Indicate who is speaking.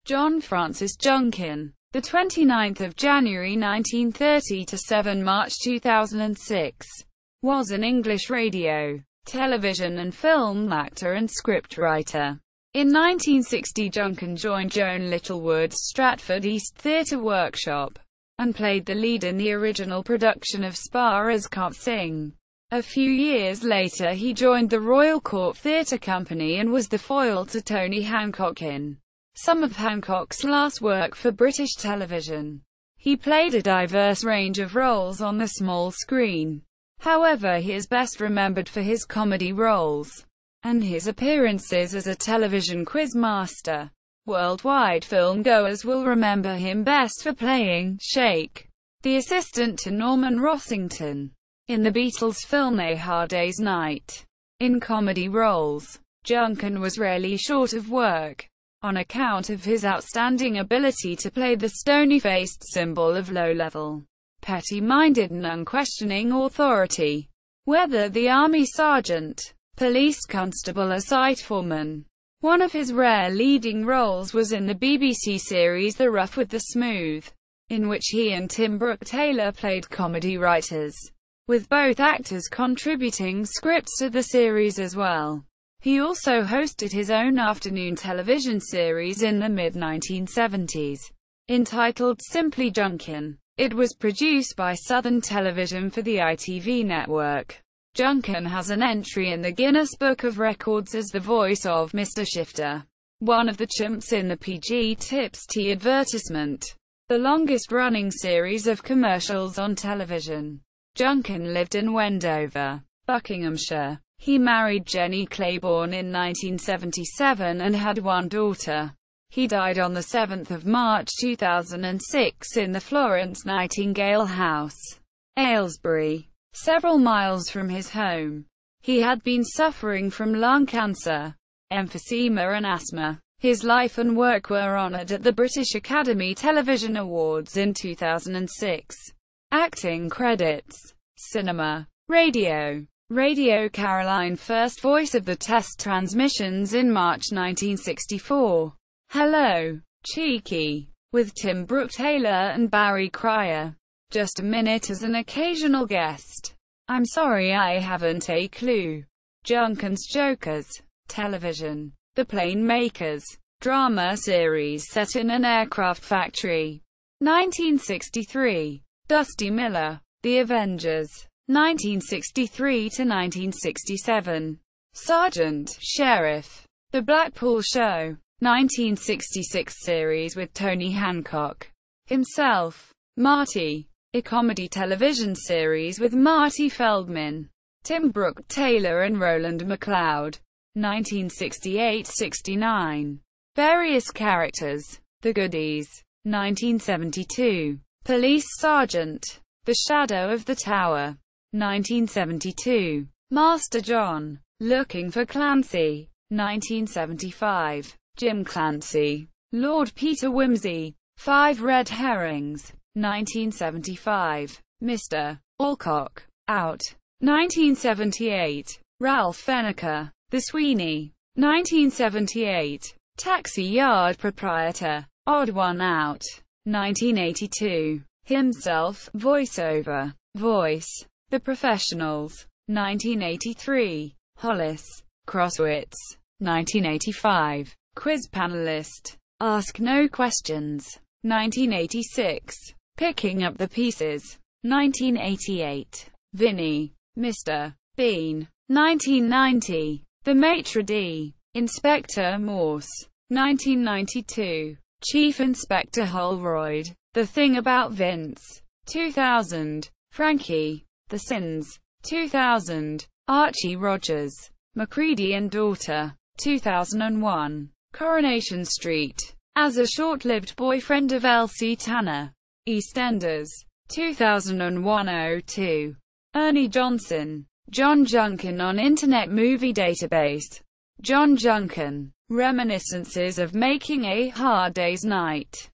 Speaker 1: John Francis Junkin, the 29th of January 1930 to 7 March 2006, was an English radio, television and film actor and scriptwriter. In 1960, Junkin joined Joan Littlewood's Stratford East Theatre workshop, and played the lead in the original production of Sparrers Can't Sing. A few years later he joined the Royal Court Theatre Company and was the foil to Tony Hancock in some of Hancock's last work for British television. He played a diverse range of roles on the small screen. However, he is best remembered for his comedy roles and his appearances as a television quizmaster. Worldwide filmgoers will remember him best for playing Shake, the assistant to Norman Rossington, in the Beatles film A Hard Day's Night. In comedy roles, Junkin was rarely short of work, on account of his outstanding ability to play the stony-faced symbol of low-level, petty-minded and unquestioning authority. Whether the army sergeant, police constable or site foreman. One of his rare leading roles was in the BBC series The Rough with the Smooth, in which he and Tim Brooke-Taylor played comedy writers, with both actors contributing scripts to the series as well. He also hosted his own afternoon television series in the mid-1970s, entitled simply Junkin. It was produced by Southern Television for the ITV network. Junkin has an entry in the Guinness Book of Records as the voice of Mr. Shifter, one of the chimps in the PG Tips tea advertisement, the longest-running series of commercials on television. Junkin lived in Wendover, Buckinghamshire. He married Jenny Claiborne in 1977 and had one daughter. He died on the 7th of March 2006 in the Florence Nightingale House, Aylesbury, several miles from his home. He had been suffering from lung cancer, emphysema and asthma. His life and work were honoured at the British Academy Television Awards in 2006. Acting credits: cinema, radio. Radio Caroline, first voice of the test transmissions in March 1964. Hello, Cheeky, with Tim Brooke-Taylor and Barry Cryer. Just a Minute as an occasional guest. I'm sorry I haven't a clue. Junkin's Jokers, television. The Plane Makers, drama series set in an aircraft factory. 1963. Dusty Miller, The Avengers, 1963 to 1967. Sergeant, Sheriff, The Blackpool Show, 1966 series with Tony Hancock himself. Marty, a comedy television series with Marty Feldman, Tim Brooke-Taylor and Roland McLeod, 1968-69. Various characters, The Goodies, 1972. Police Sergeant, The Shadow of the Tower, 1972. Master John, Looking for Clancy, 1975. Jim Clancy, Lord Peter Wimsey, Five Red Herrings, 1975. Mr. Alcock, Out, 1978. Ralph Fenneker, The Sweeney, 1978. Taxi Yard Proprietor, Odd One Out, 1982. Himself, voiceover, Voice, The Professionals, 1983. Hollis, Crosswits, 1985. Quiz Panelist, Ask No Questions, 1986. Picking Up the Pieces, 1988. Vinny, Mr. Bean, 1990. The Maitre d', Inspector Morse, 1992. Chief Inspector Holroyd, The Thing About Vince, 2000. Frankie, The Sins, 2000. Archie Rogers, Macready and Daughter, 2001. Coronation Street, as a short-lived boyfriend of Elsie Tanner, EastEnders, 2001-02. Ernie Johnson, John Junkin on Internet Movie Database. John Junkin, Reminiscences of Making a Hard Day's Night.